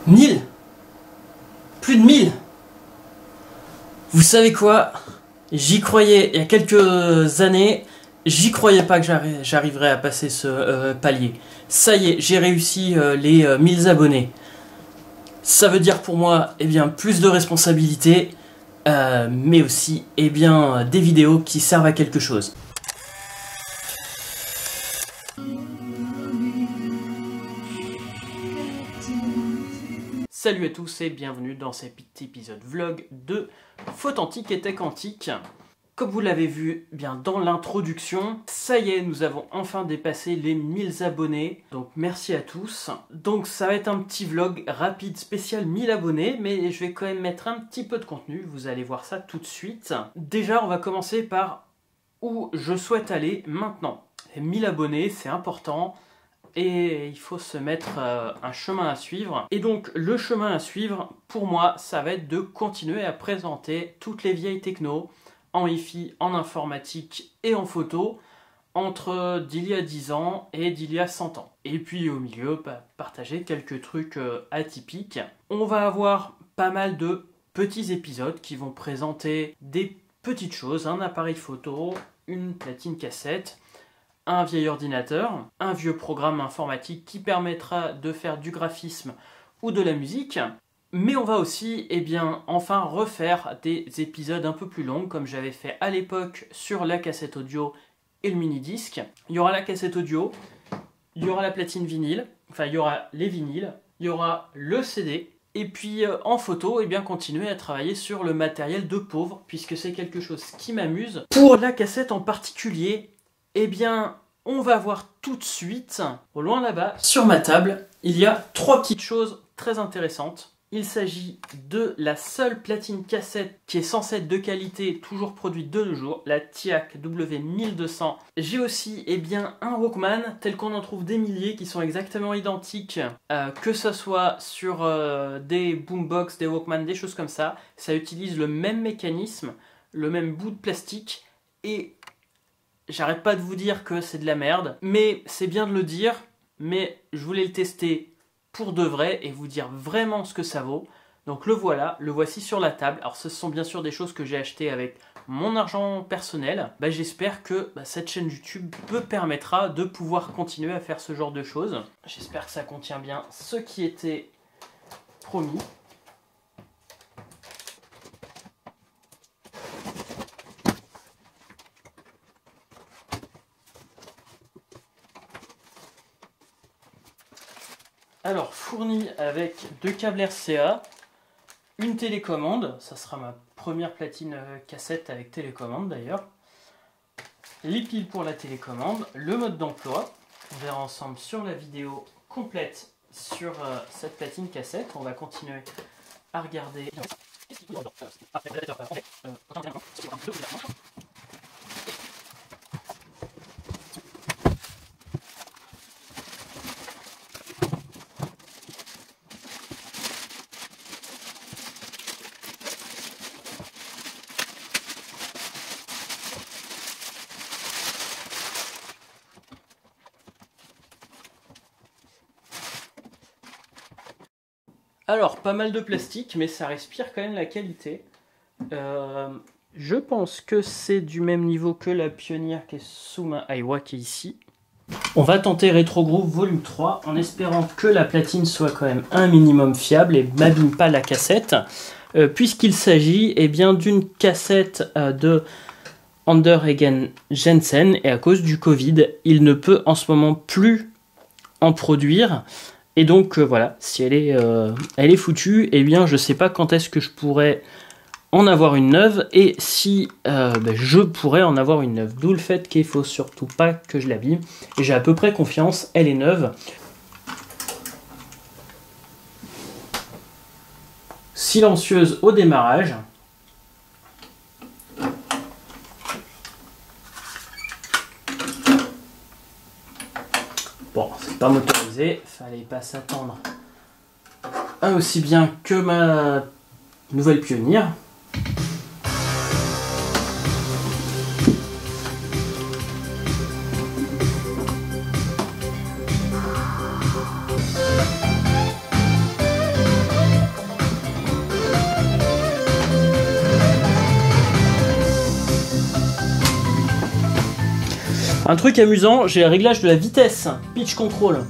1000. Plus de 1000. Vous savez quoi? J'y croyais il y a quelques années. J'y croyais pas que j'arriverais à passer ce palier. Ça y est, j'ai réussi les 1000 abonnés. Ça veut dire pour moi plus de responsabilités, mais aussi des vidéos qui servent à quelque chose. Salut à tous et bienvenue dans cet épisode vlog de Fautantique et Tech Antique. Comme vous l'avez vu dans l'introduction, ça y est, nous avons enfin dépassé les 1000 abonnés. Donc merci à tous. Donc ça va être un petit vlog rapide spécial 1000 abonnés, mais je vais quand même mettre un petit peu de contenu. Vous allez voir ça tout de suite. Déjà, on va commencer par où je souhaite aller maintenant. Les 1000 abonnés, c'est important. Et il faut se mettre un chemin à suivre. Et donc le chemin à suivre, pour moi, ça va être de continuer à présenter toutes les vieilles technos en Wi-Fi, en informatique et en photo, entre d'il y a 10 ans et d'il y a 100 ans. Et puis au milieu, partager quelques trucs atypiques. On va avoir pas mal de petits épisodes qui vont présenter des petites choses, un appareil photo, une platine cassette, un vieil ordinateur, un vieux programme informatique qui permettra de faire du graphisme ou de la musique. Mais on va aussi enfin refaire des épisodes un peu plus longs comme j'avais fait à l'époque sur la cassette audio et le mini-disque. Il y aura la cassette audio, il y aura la platine vinyle, il y aura les vinyles, il y aura le CD. Et puis en photo, continuer à travailler sur le matériel de pauvre puisque c'est quelque chose qui m'amuse. Pour la cassette en particulier, on va voir tout de suite, au loin là-bas, sur ma table, il y a 3 petites choses très intéressantes. Il s'agit de la seule platine cassette qui est censée être de qualité, toujours produite de nos jours, la TIAC W1200. J'ai aussi un Walkman, tel qu'on en trouve des milliers qui sont exactement identiques, que ce soit sur des boombox, des Walkman, des choses comme ça. Ça utilise le même mécanisme, le même bout de plastique, et j'arrête pas de vous dire que c'est de la merde, mais c'est bien de le dire, mais je voulais le tester pour de vrai et vous dire vraiment ce que ça vaut. Donc le voilà, le voici sur la table. Alors ce sont bien sûr des choses que j'ai achetées avec mon argent personnel. J'espère que cette chaîne YouTube me permettra de pouvoir continuer à faire ce genre de choses. J'espère que ça contient bien ce qui était promis. Alors, fourni avec 2 câbles RCA, une télécommande, ça sera ma première platine cassette avec télécommande d'ailleurs, les piles pour la télécommande, le mode d'emploi, on verra ensemble sur la vidéo complète sur cette platine cassette, on va continuer à regarder. Alors, pas mal de plastique, mais ça respire quand même la qualité. Je pense que c'est du même niveau que la pionnière qui est sous ma Aiwa qui est ici. On va tenter Retro Groove Volume 3 en espérant que la platine soit quand même un minimum fiable et m'abîme pas la cassette. Puisqu'il s'agit d'une cassette de Anderegen Jensen et à cause du Covid, il ne peut en ce moment plus en produire. Et donc voilà, si elle est foutue, je sais pas quand est-ce que je pourrais en avoir une neuve et si je pourrais en avoir une neuve. D'où le fait qu'il faut surtout pas que je l'abîme. Et j'ai à peu près confiance, elle est neuve. Silencieuse au démarrage. Bon, c'est pas motorisé, fallait pas s'attendre à aussi bien que ma nouvelle pionnière. Un truc amusant, j'ai le réglage de la vitesse, pitch control.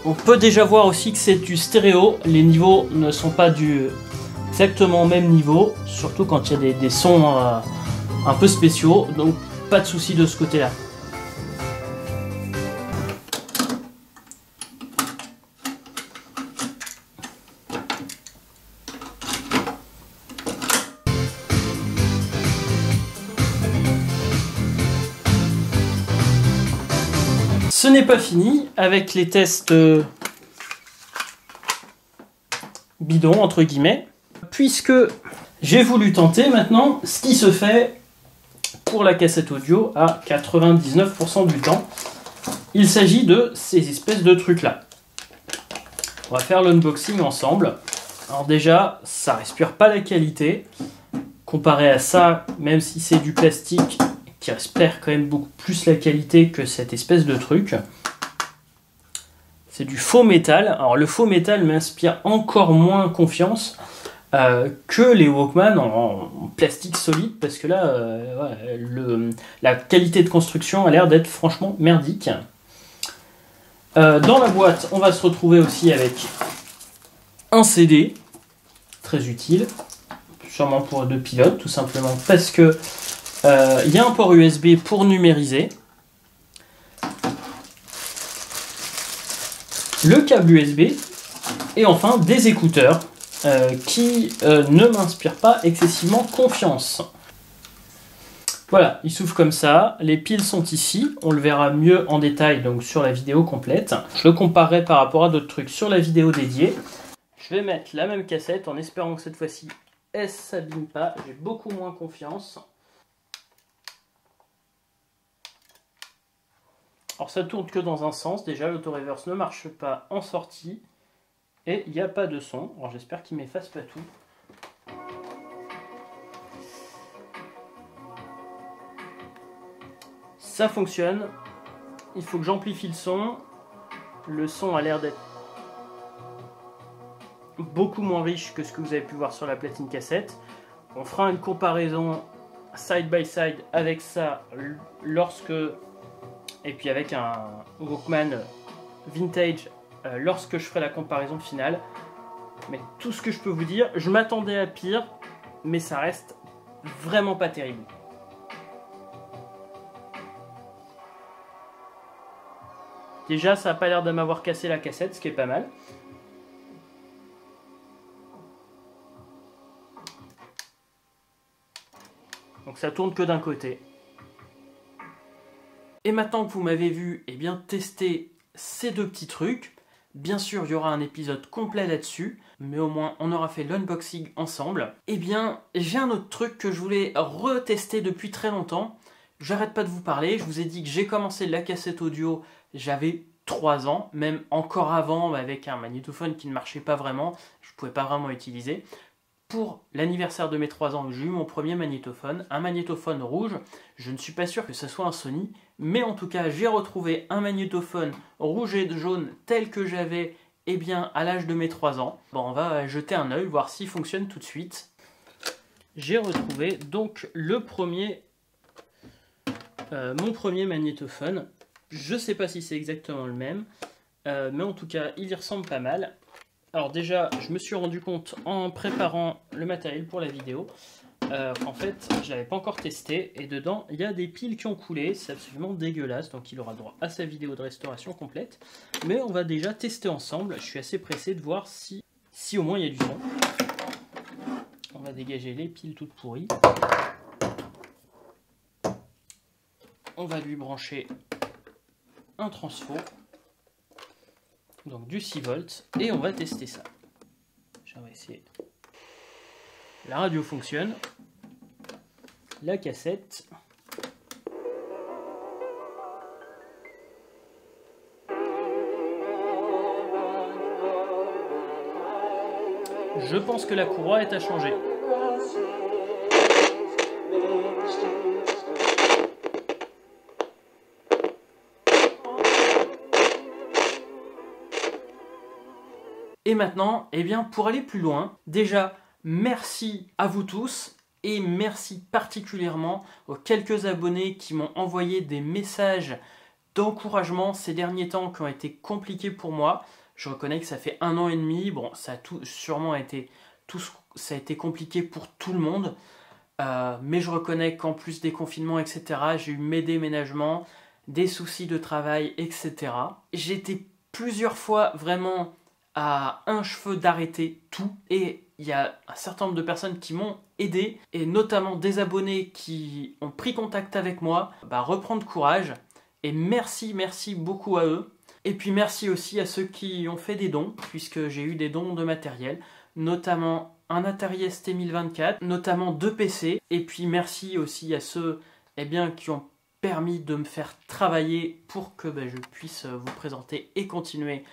On peut déjà voir aussi que c'est du stéréo, les niveaux ne sont pas exactement au même niveau, surtout quand il y a des sons un peu spéciaux, donc pas de souci de ce côté-là. Ce n'est pas fini avec les tests bidons, entre guillemets, puisque j'ai voulu tenter maintenant ce qui se fait pour la cassette audio à 99% du temps. Il s'agit de ces espèces de trucs-là. On va faire l'unboxing ensemble. Alors déjà, ça respire pas la qualité. Comparé à ça, même si c'est du plastique, qui respire quand même beaucoup plus la qualité que cette espèce de truc. C'est du faux métal. Alors le faux métal m'inspire encore moins confiance que les Walkman en plastique solide, parce que là, la qualité de construction a l'air d'être franchement merdique. Dans la boîte, on va se retrouver aussi avec un CD, très utile, sûrement pour deux pilotes, tout simplement parce que y a un port USB pour numériser, le câble USB et enfin des écouteurs qui ne m'inspirent pas excessivement confiance. Voilà, il s'ouvre comme ça, les piles sont ici, on le verra mieux en détail donc sur la vidéo complète. Je le comparerai par rapport à d'autres trucs sur la vidéo dédiée. Je vais mettre la même cassette en espérant que cette fois-ci elle ne s'abîme pas, j'ai beaucoup moins confiance. Alors ça tourne que dans un sens, déjà l'auto-reverse ne marche pas en sortie et il n'y a pas de son. Alors j'espère qu'il m'efface pas tout. Ça fonctionne, il faut que j'amplifie le son. Le son a l'air d'être beaucoup moins riche que ce que vous avez pu voir sur la platine cassette. On fera une comparaison side by side avec ça et puis avec un Walkman vintage lorsque je ferai la comparaison finale. Mais tout ce que je peux vous dire, je m'attendais à pire, mais ça reste vraiment pas terrible. Déjà, ça n'a pas l'air de m'avoir cassé la cassette, ce qui est pas mal. Donc ça tourne que d'un côté. Et maintenant que vous m'avez vu tester ces deux petits trucs, bien sûr il y aura un épisode complet là-dessus, mais au moins on aura fait l'unboxing ensemble. J'ai un autre truc que je voulais retester depuis très longtemps. J'arrête pas de vous parler, je vous ai dit que j'ai commencé la cassette audio, j'avais 3 ans, même encore avant avec un magnétophone qui ne marchait pas vraiment, je ne pouvais pas vraiment utiliser. Pour l'anniversaire de mes 3 ans, j'ai eu mon premier magnétophone, un magnétophone rouge. Je ne suis pas sûr que ce soit un Sony, mais en tout cas, j'ai retrouvé un magnétophone rouge et jaune tel que j'avais à l'âge de mes 3 ans. Bon, on va jeter un œil, voir s'il fonctionne tout de suite. J'ai retrouvé donc mon premier magnétophone. Je ne sais pas si c'est exactement le même, mais en tout cas, il y ressemble pas mal. Alors déjà, je me suis rendu compte en préparant le matériel pour la vidéo, en fait, je ne l'avais pas encore testé, et dedans, il y a des piles qui ont coulé, c'est absolument dégueulasse, donc il aura droit à sa vidéo de restauration complète. Mais on va déjà tester ensemble, je suis assez pressé de voir si au moins il y a du son. On va dégager les piles toutes pourries. On va lui brancher un transfo. Donc du 6 volts, et on va tester ça. On va essayer. La radio fonctionne. La cassette. Je pense que la courroie est à changer. Et maintenant, eh bien, pour aller plus loin, déjà, merci à vous tous et merci particulièrement aux quelques abonnés qui m'ont envoyé des messages d'encouragement ces derniers temps qui ont été compliqués pour moi. Je reconnais que ça fait 1 an et demi, bon, ça a ça a été compliqué pour tout le monde, mais je reconnais qu'en plus des confinements, etc., j'ai eu mes déménagements, des soucis de travail, etc. J'ai été plusieurs fois vraiment à un cheveu d'arrêter tout, et il y a un certain nombre de personnes qui m'ont aidé, et notamment des abonnés qui ont pris contact avec moi, reprendre courage, et merci beaucoup à eux. Et puis merci aussi à ceux qui ont fait des dons, puisque j'ai eu des dons de matériel, notamment un Atari ST 1024, notamment 2 PC, et puis merci aussi à ceux qui ont permis de me faire travailler pour que je puisse vous présenter et continuer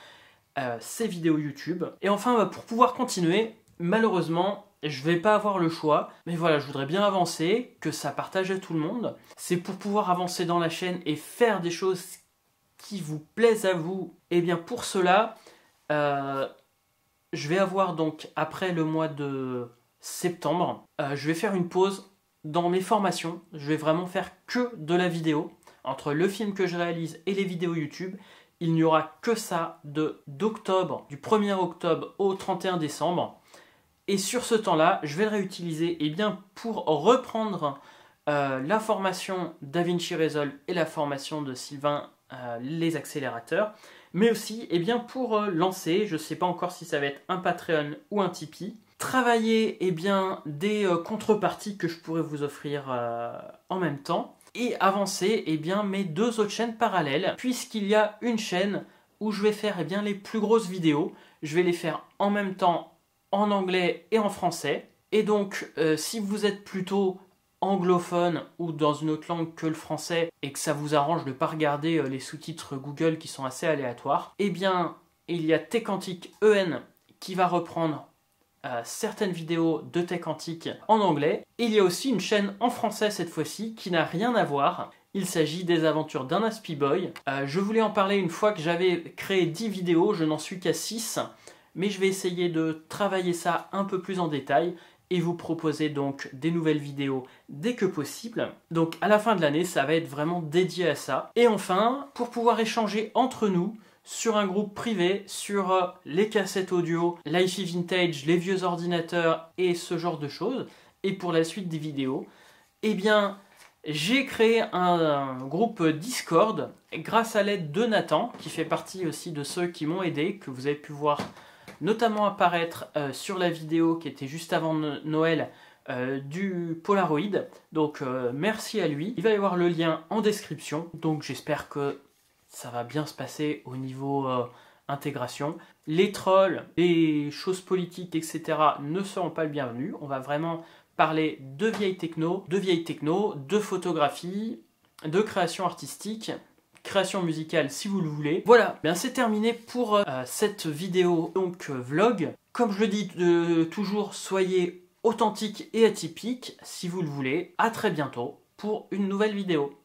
ces vidéos YouTube. Et enfin, pour pouvoir continuer, malheureusement, je vais pas avoir le choix, mais voilà, je voudrais bien avancer, que ça partage à tout le monde. C'est pour pouvoir avancer dans la chaîne et faire des choses qui vous plaisent à vous. Et bien pour cela, je vais avoir donc, après le mois de septembre, je vais faire une pause dans mes formations. Je vais vraiment faire que de la vidéo. Entre le film que je réalise et les vidéos YouTube, il n'y aura que ça d'octobre, du 1er octobre au 31 décembre. Et sur ce temps-là, je vais le réutiliser pour reprendre la formation DaVinci Resolve et la formation de Sylvain, les accélérateurs. Mais aussi pour lancer, je ne sais pas encore si ça va être un Patreon ou un Tipeee, travailler des contreparties que je pourrais vous offrir en même temps. Et avancer mes 2 autres chaînes parallèles, puisqu'il y a une chaîne où je vais faire les plus grosses vidéos. Je vais les faire en même temps en anglais et en français. Et donc, si vous êtes plutôt anglophone ou dans une autre langue que le français et que ça vous arrange de ne pas regarder les sous-titres Google qui sont assez aléatoires, il y a Tecantic EN qui va reprendre certaines vidéos de Tech Antique en anglais. Et il y a aussi une chaîne en français cette fois-ci qui n'a rien à voir. Il s'agit des aventures d'un Aspie Boy. Je voulais en parler une fois que j'avais créé 10 vidéos, je n'en suis qu'à 6, mais je vais essayer de travailler ça un peu plus en détail et vous proposer donc des nouvelles vidéos dès que possible. Donc à la fin de l'année, ça va être vraiment dédié à ça. Et enfin, pour pouvoir échanger entre nous, sur un groupe privé, sur les cassettes audio, l'hi-fi vintage, les vieux ordinateurs et ce genre de choses, et pour la suite des vidéos, j'ai créé un groupe Discord grâce à l'aide de Nathan, qui fait partie aussi de ceux qui m'ont aidé, que vous avez pu voir notamment apparaître sur la vidéo qui était juste avant Noël du Polaroid. Donc merci à lui. Il va y avoir le lien en description, donc j'espère que ça va bien se passer au niveau intégration. Les trolls, les choses politiques, etc. ne seront pas le bienvenu. On va vraiment parler de vieilles techno, de photographie, de création artistique, création musicale si vous le voulez. Voilà, c'est terminé pour cette vidéo, donc vlog. Comme je le dis toujours, soyez authentiques et atypiques si vous le voulez. À très bientôt pour une nouvelle vidéo.